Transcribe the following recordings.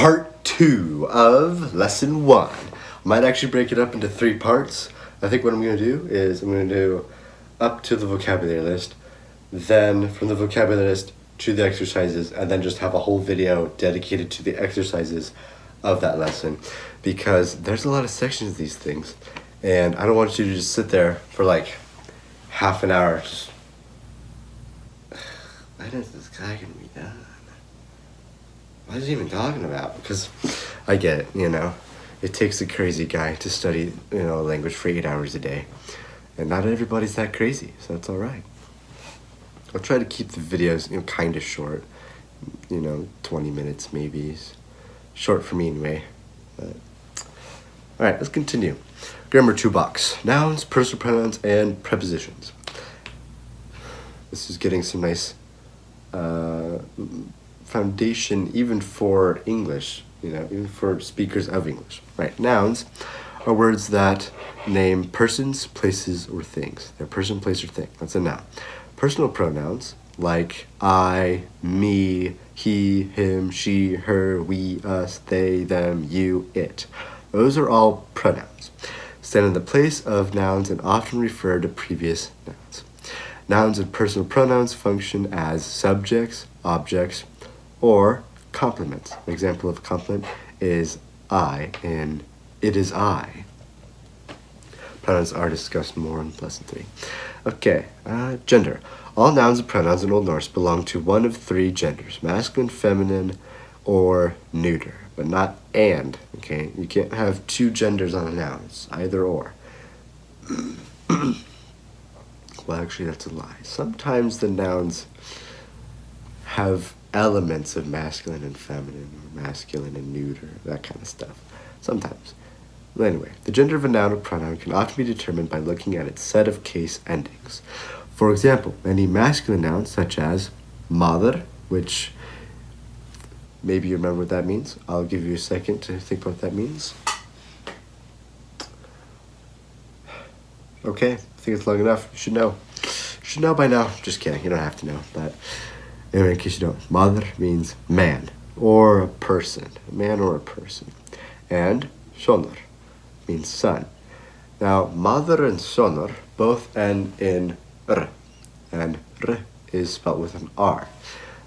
part 2 of lesson 1. I might actually break it up into 3 parts. I think what I'm going to do is I'm going to do up to the vocabulary list, then from the vocabulary list to the exercises, and then just have a whole video dedicated to the exercises of that lesson, because there's a lot of sections of these things, and I don't want you to just sit there for like half an hour just, when is this guy gonna be done? What is he even talking about? Because I get it, it takes a crazy guy to study, a language for 8 hours a day, and not everybody's that crazy, so that's all right. I'll try to keep the videos, kind of short, 20 minutes maybe. Short for me anyway. But all right, let's continue. Grammar toolbox: nouns, personal pronouns, and prepositions. This is getting some nice foundation even for English, even for speakers of English. Right, nouns are words that name persons, places, or things. They're person, place, or thing. That's a noun. Personal pronouns like I, me, he, him, she, her, we, us, they, them, you, it. Those are all pronouns. Stand in the place of nouns and often refer to previous nouns. Nouns and personal pronouns function as subjects, objects, or complements. An example of complement is I in it is I. Pronouns are discussed more in lesson 3. Okay, gender. All nouns and pronouns in Old Norse belong to one of 3 genders: masculine, feminine, or neuter, but not and. Okay, you can't have 2 genders on a noun. It's either or. Well, actually, that's a lie. Sometimes the nouns have elements of masculine and feminine, or masculine and neuter, that kind of stuff. Sometimes. Well, anyway, the gender of a noun or pronoun can often be determined by looking at its set of case endings. For example, many masculine nouns, such as mother, which maybe you remember what that means. I'll give you a second to think what that means. Okay, I think it's long enough. You should know. You should know by now. Just kidding, you don't have to know. But anyway, in case you don't, mother means man or a person. A man or a person. And sonur means son. Now, mother and sonur both end in r, and r is spelled with an R.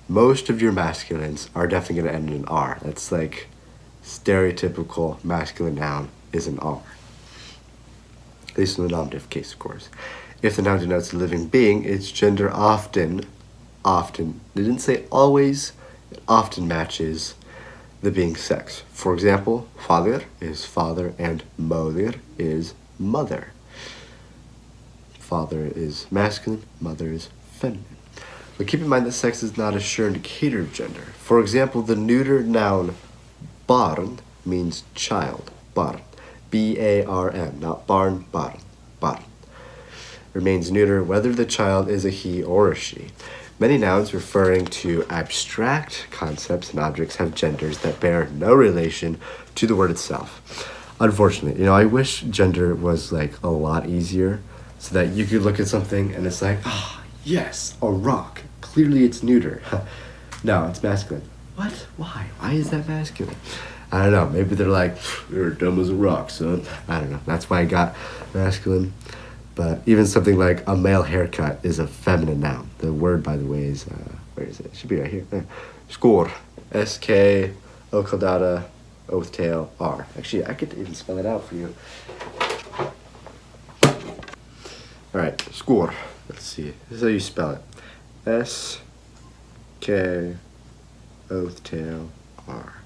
Most of your masculines are definitely going to end in an R. That's like stereotypical masculine noun is an R. At least in the nominative case, of course. If the noun denotes a living being, its gender often, they didn't say always, it often matches the being's sex. For example, fadir is father and modir is mother. Father is masculine, mother is feminine. But keep in mind that sex is not a sure indicator of gender. For example, the neuter noun barn means child. Barn. B-A-R-N, not barn, barn. Barn. Remains neuter whether the child is a he or a she. Many nouns referring to abstract concepts and objects have genders that bear no relation to the word itself. Unfortunately, I wish gender was like a lot easier so that you could look at something and it's like, yes, a rock. Clearly it's neuter. No, it's masculine. What? Why? Why is that masculine? I don't know. Maybe they're like, you're dumb as a rock, son. I don't know. That's why I got masculine. But even something like a male haircut is a feminine noun. The word, by the way, is, where is it? It should be right here. Skor. S-K, O-Kaldata, O with tail, R. Actually, I could even spell it out for you. All right, skor. Let's see. This is how you spell it. S-K, O with tail, R.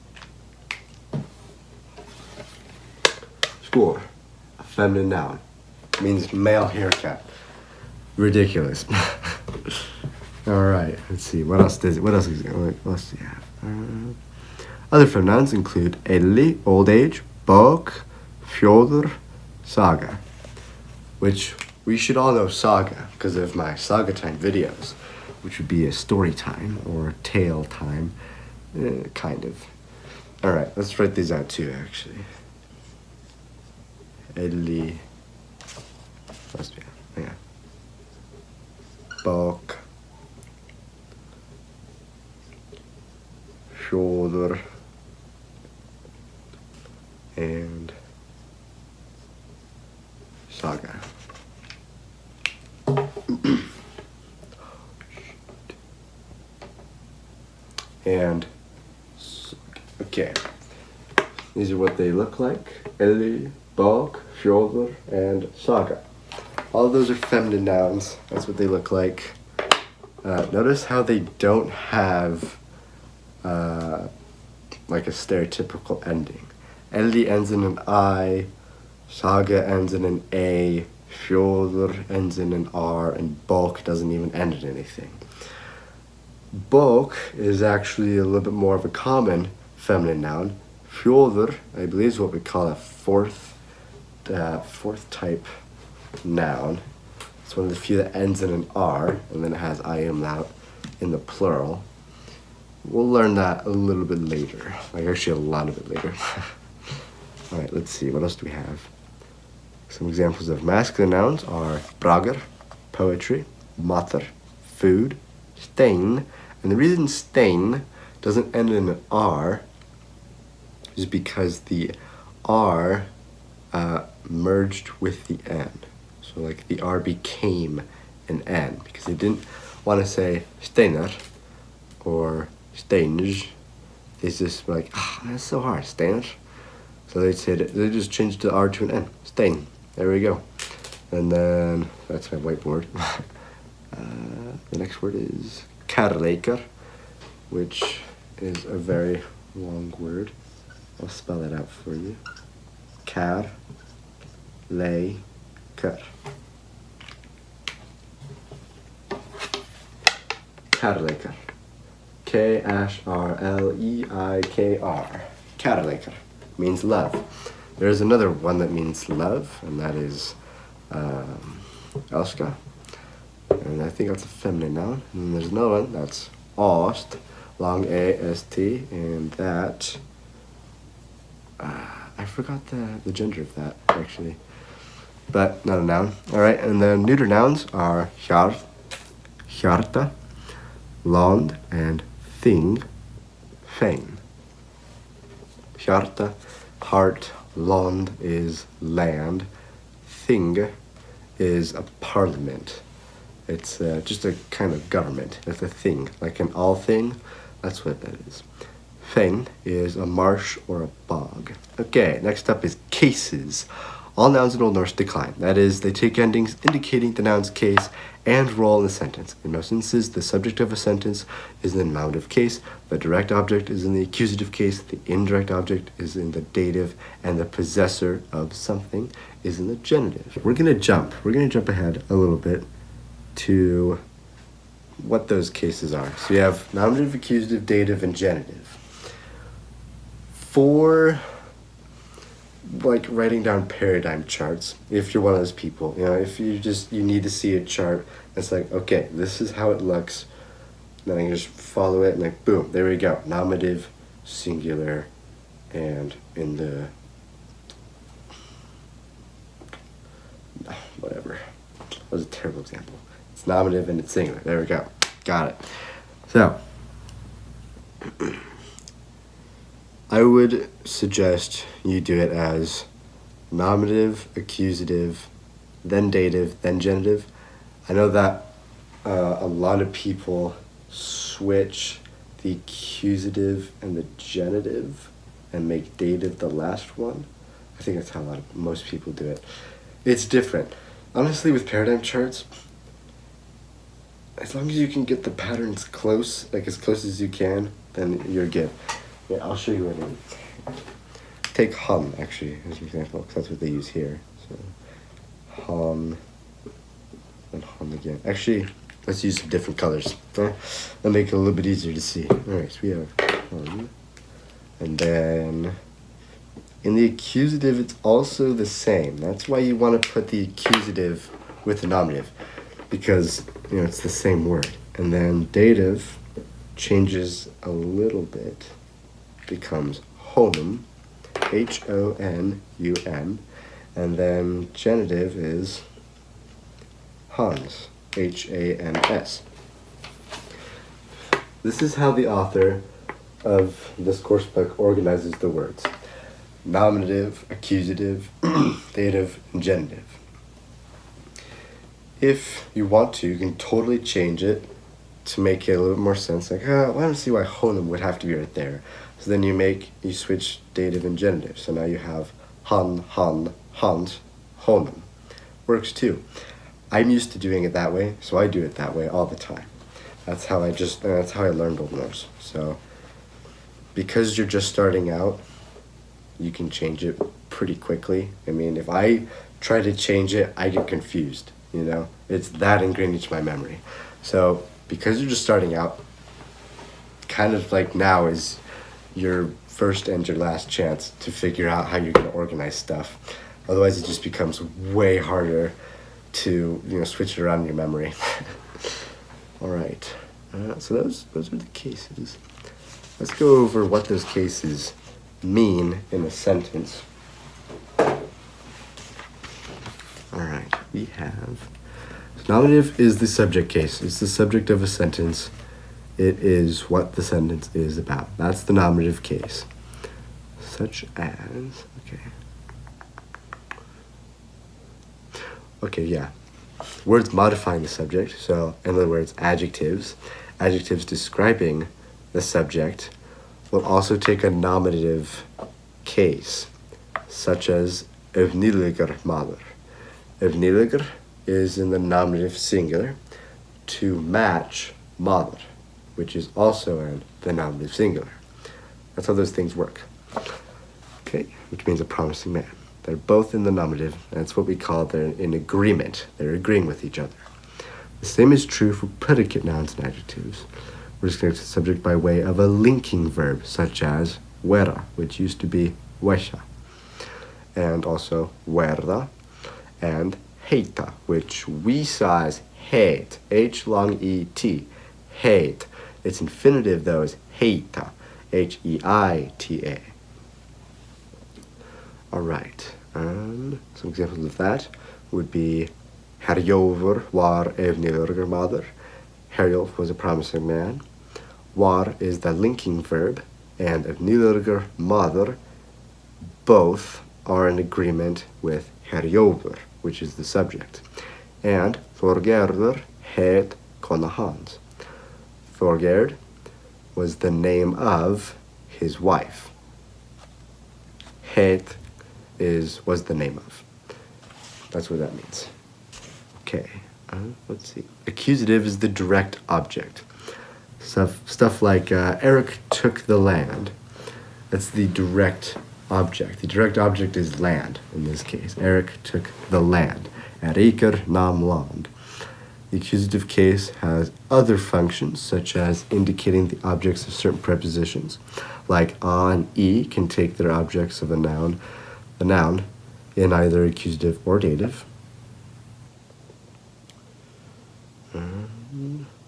Skor. A feminine noun. Means male haircut. Ridiculous. All right, let's see. What else do you have? Other pronouns include elli, old age, bok, fjordur, saga, which we should all know saga because of my saga time videos, which would be a story time or tale time, kind of. All right, let's write these out too, actually. Elli. Yeah. Bak. Shoulder. and saga. And okay, these are what they look like: Eli, Bog, Fjordr, and Saga. All of those are feminine nouns. That's what they look like. Notice how they don't have like a stereotypical ending. Eli ends in an I, Saga ends in an A, Fjordr ends in an R, and Bog doesn't even end in anything. Bog is actually a little bit more of a common feminine noun. Fjordr, I believe, is what we call a fourth type noun. It's one of the few that ends in an R, and then it has I umlaut in the plural. We'll learn that a little bit later, like actually a lot of it later. All right, let's see, what else do we have? Some examples of masculine nouns are bragar, poetry, matar, food, stein. And the reason stein doesn't end in an R is because the R merged with the N. So like the R became an N because they didn't want to say steinar or steinj. They just like, that's so hard, steinar. So they just changed the R to an N, stein. There we go. And then, that's my whiteboard. The next word is kærleikar, which is a very long word. I'll spell it out for you. Kærleikar. Kærleikar. Krleikr. Kærleikar means love. There's another one that means love, and that is elska. And I think that's a feminine noun. And then there's another one that's Ast, long A-S-T, and that, I forgot the gender of that, actually. But not a noun. All right, and then neuter nouns are hjart, hjarta, land, and thing, fein. Hjarta, heart, land is land, thing is a parliament. It's just a kind of government. It's a thing, like an all thing. That's what that is. Fein is a marsh or a bog. Okay, next up is cases. All nouns in Old Norse decline. That is, they take endings indicating the noun's case and role in the sentence. In most instances, the subject of a sentence is in the nominative case, the direct object is in the accusative case, the indirect object is in the dative, and the possessor of something is in the genitive. We're gonna jump ahead a little bit to what those cases are. So you have nominative, accusative, dative, and genitive. For like writing down paradigm charts, if you're one of those people, if you need to see a chart, it's like, okay, this is how it looks, then I can just follow it and like, boom, there we go. Nominative, singular, and in the, whatever. That was a terrible example. It's nominative and it's singular. There we go. Got it. So, I would suggest you do it as nominative, accusative, then dative, then genitive. I know that a lot of people switch the accusative and the genitive and make dative the last one. I think that's how most people do it. It's different. Honestly, with paradigm charts, as long as you can get the patterns close, like as close as you can, then you're good. Yeah, I'll show you what it is. Take hum, actually, as an example, because that's what they use here. So, hum, and hum again. Actually, let's use some different colors. That'll make it a little bit easier to see. Alright, so we have hum. And then, in the accusative, it's also the same. That's why you want to put the accusative with the nominative, because, it's the same word. And then dative changes a little bit. Becomes honum, Honum, and then genitive is Hans, Hans. This is how the author of this course book organizes the words. nominative, accusative, dative, and genitive. If you want to, you can totally change it to make it a little bit more sense. Like, well, I don't see why honum would have to be right there. So then you switch dative and genitive. So now you have han, hans, honum. Works too. I'm used to doing it that way, so I do it that way all the time. That's how I learned Old Norse. So because you're just starting out, you can change it pretty quickly. I mean, if I try to change it, I get confused, you know? It's that ingrained into my memory. So because you're just starting out, kind of like now is your first and your last chance to figure out how you're going to organize stuff. Otherwise, it just becomes way harder to, switch it around in your memory. All right. So those are the cases. Let's go over what those cases mean in a sentence. All right. We have nominative is the subject case. It's the subject of a sentence. It is what the sentence is about. That's the nominative case. Such as, okay, yeah. Words modifying the subject. So, in other words, adjectives. Adjectives describing the subject will also take a nominative case, such as evniliger maður. Evniliger is in the nominative singular to match maður, which is also in the nominative singular. That's how those things work. Okay, which means a promising man. They're both in the nominative, and it's what we call they're in agreement. They're agreeing with each other. The same is true for predicate nouns and adjectives. We're just connected to the subject by way of a linking verb, such as wera, which used to be wesha, and also werda, and heita, which we saw as hate, H-long-E-T, hate. Its infinitive, though, is heita, H-E-I-T-A. All right, some examples of that would be Herjolfur var evnilurger maður. Herjolf was a promising man. Var is the linking verb, and evnilurger maður, both are in agreement with Herjolfur, which is the subject. And Þorgerður het kona hans. Þorgerd was the name of his wife. Het was the name of. That's what that means. Okay, let's see. Accusative is the direct object. Stuff like Eric took the land. That's the direct object. The direct object is land in this case. Eric took the land. Eriker nam land. The accusative case has other functions, such as indicating the objects of certain prepositions, like a and e can take their objects of a noun in either accusative or dative.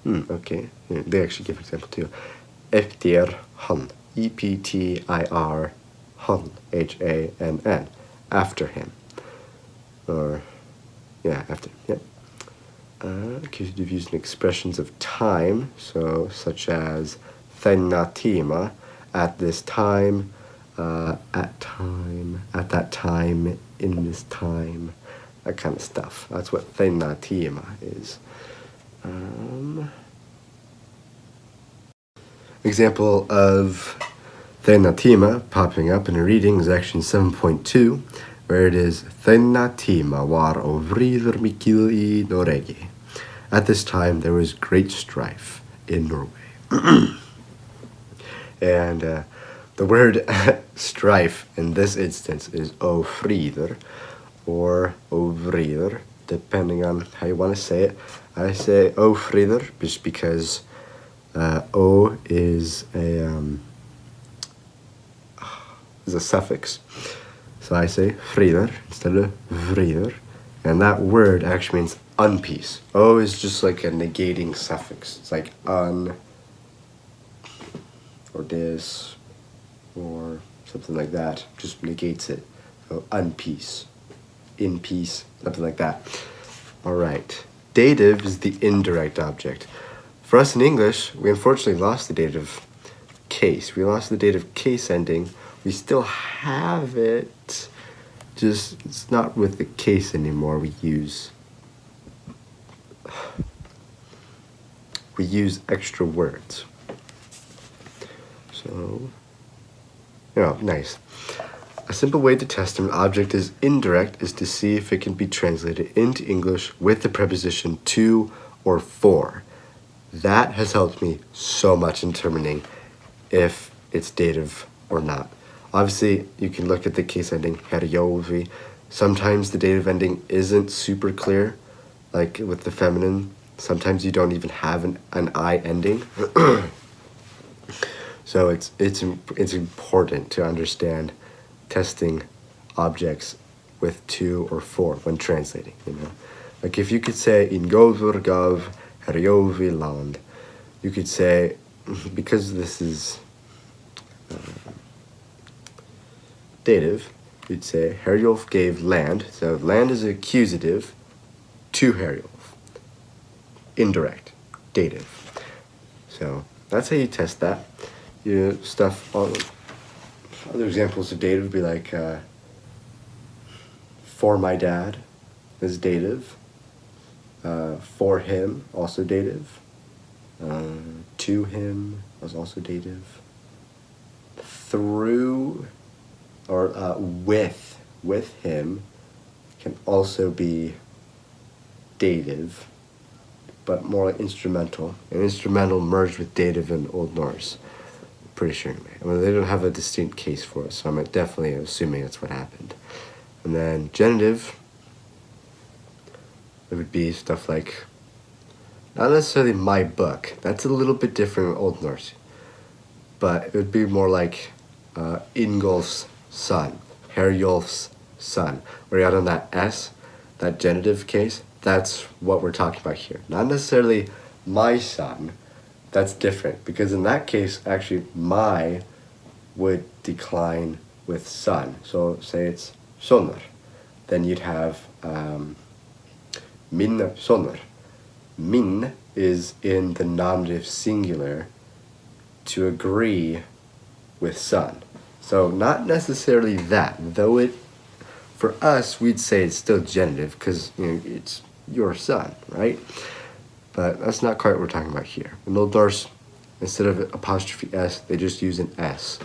Okay, they actually give an example too. Eftir han, E-P-T-I-R, han, H-A-N-N, after him. Or, yeah, after, yeah. Accusative used in expressions of time, so such as thenatima, at this time, at that time, in this time, that kind of stuff. That's what thenatima is. Example of thenatima popping up in a reading is action 7.2, where it is thenatima var ovriður mikil I Noregi. At this time, there was great strife in Norway. And the word strife in this instance is ofriður or ovriður, depending on how you want to say it. I say ofriður just because o is a suffix. So I say friður instead of vriður. And that word actually means unpeace. O is just like a negating suffix. It's like un, or dis, or something like that. Just negates it. So unpeace, in peace, something like that. All right. Dative is the indirect object. For us in English, we unfortunately lost the dative case. We lost the dative case ending We still have it, just it's not with the case anymore. We use extra words. So, nice. A simple way to test if an object is indirect is to see if it can be translated into English with the preposition to or for. That has helped me so much in determining if it's dative or not. Obviously, you can look at the case ending herjovi. Sometimes the dative ending isn't super clear, like with the feminine. Sometimes you don't even have an I ending. So it's important to understand testing objects with to or for when translating, Like if you could say in Govur Gav Herjovi land, you could say, because this is dative, you'd say Herjolf gave land. So land is accusative to Herjolf. Indirect, dative. So that's how you test that. Other examples of dative would be like for my dad is dative. For him, also dative. To him was also dative. Through or with him can also be dative, but more like instrumental. An instrumental merged with dative in Old Norse. Pretty sure anyway. I mean, they don't have a distinct case for it, so I'm definitely assuming that's what happened. And then genitive, it would be stuff like, not necessarily my book. That's a little bit different in Old Norse. But it would be more like Ingolf's son, Herjolf's son. Where you add on that S, that genitive case, that's what we're talking about here. Not necessarily my son. That's different, because in that case, actually, my would decline with son. So say it's sonur. Then you'd have min sonur. Min is in the nominative singular to agree with son. So not necessarily that, though it, for us, we'd say it's still genitive because it's your son, right? But that's not quite what we're talking about here. In Old Norse, instead of apostrophe S, they just use an S.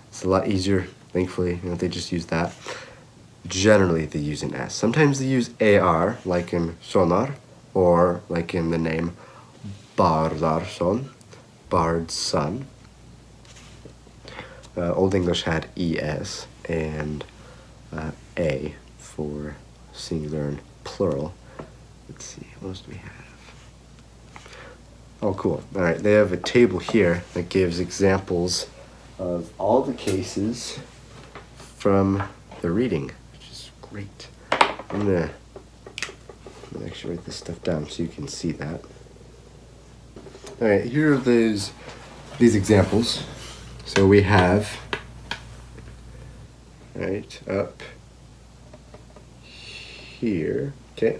It's a lot easier, thankfully, they just use that. Generally, they use an S. Sometimes they use AR, like in sonar, or like in the name Bardarson, Bard's son. Old English had ES and A for singular and plural. Let's see, what else do we have? Oh, cool. All right, they have a table here that gives examples of all the cases from the reading, which is great. I'm gonna actually write this stuff down so you can see that. All right, here are these examples. So we have, right up here, okay,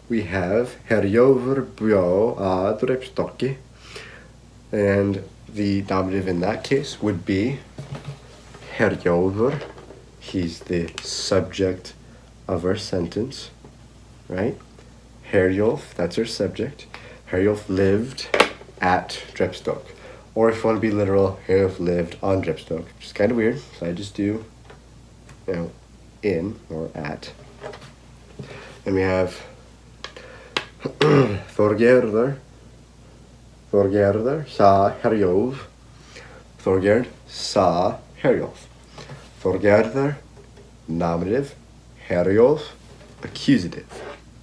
we have Herjolfur bjó að Drepstokki, and the nominative in that case would be Herjolfur. He's the subject of our sentence, right? Herjolf, that's our subject. Herjolf lived at Drepstok. Or if you want to be literal, Herjolf lived on Drepstok, which is kind of weird, so I just do, in or at. And we have Þorgerðr sa Herjolf. Þorgerd sa Herjolf. Þorgerðr, nominative. Herjolf, accusative.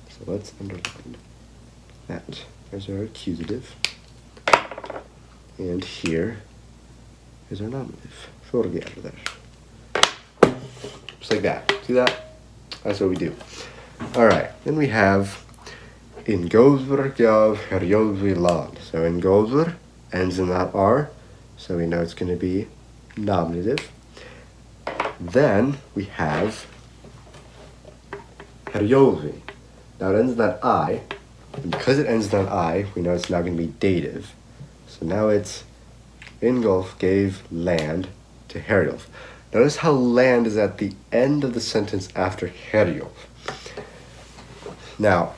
So let's underline that. There's our accusative. And here is our nominative. Þorgerðr. Just like that. See that? That's what we do. All right. Then we have in Govur gav Herjolfi land. So in Govur ends in that R. So we know it's going to be nominative. Then we have Herjolfi. Now it ends in that I. And because it ends in that I, we know it's now going to be dative. So now it's Ingolf gave land to Herjolf. Notice how land is at the end of the sentence after herjolf. Now,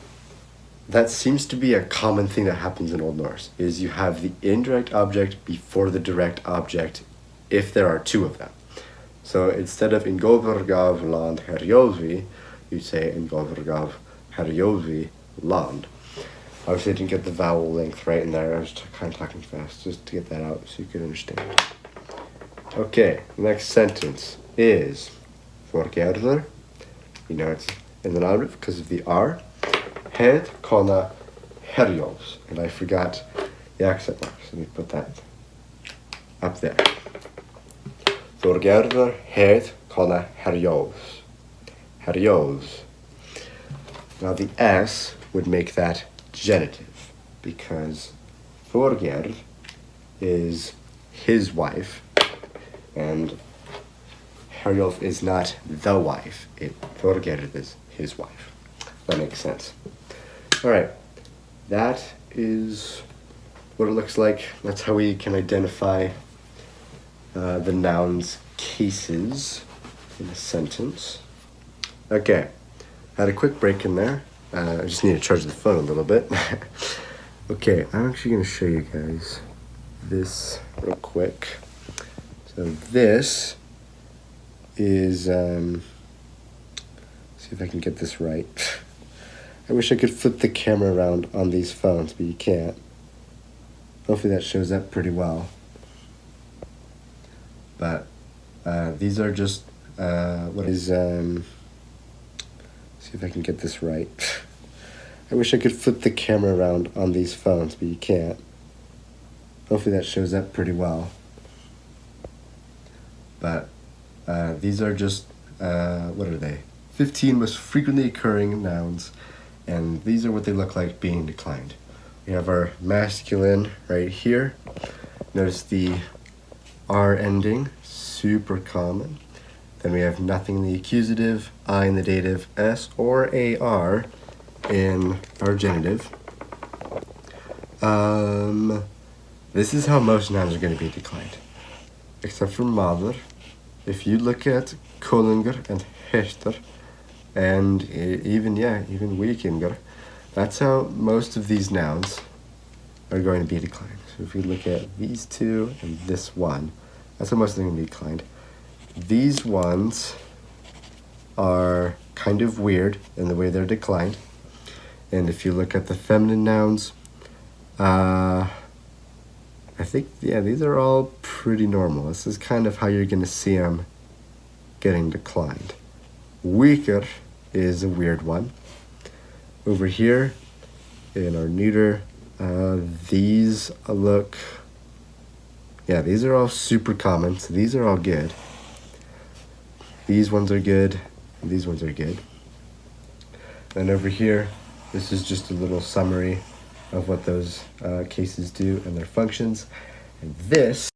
that seems to be a common thing that happens in Old Norse, is you have the indirect object before the direct object if there are two of them. So instead of in Govergav land herjolfi, you say in Govergav herjolfi land. Obviously I didn't get the vowel length right in there, I was kind of talking fast just to get that out so you could understand. Okay, next sentence is Forgerður. You know it's in the nominative because of the R. Het kona herjolfs. And I forgot the accent mark, so let me put that up there. Forgerður het kona herjolfs. Herjolfs. Now the S would make that genitive because Forgerð is his wife and Herjolf is not the wife. Forgerð is his wife. That makes sense. All right, that is what it looks like. That's how we can identify the noun's cases in a sentence. Okay, had a quick break in there. I just need to charge the phone a little bit. Okay, I'm actually going to show you guys this real quick. So this is, see if I can get this right. I wish I could flip the camera around on these phones, but you can't. Hopefully that shows up pretty well. But these are just, what is, see if I can get this right. I wish I could flip the camera around on these phones, but you can't. Hopefully that shows up pretty well. But these are just, what are they? 15 most frequently occurring nouns, and these are what they look like being declined. We have our masculine right here. Notice the R ending, super common. Then we have nothing in the accusative, I in the dative, S or AR in our genitive. This is how most nouns are going to be declined, except for mother. If you look at Konungur and Hester, and even Vikingur, that's how most of these nouns are going to be declined. So if you look at these two and this one, that's how most of them are going to be declined. These ones are kind of weird in the way they're declined. And if you look at the feminine nouns, I think, yeah, these are all pretty normal. This is kind of how you're going to see them getting declined. Weaker is a weird one. Over here in our neuter, these look, yeah, these are all super common, so these are all good. These ones are good, and these ones are good. And over here, this is just a little summary of what those cases do and their functions. And this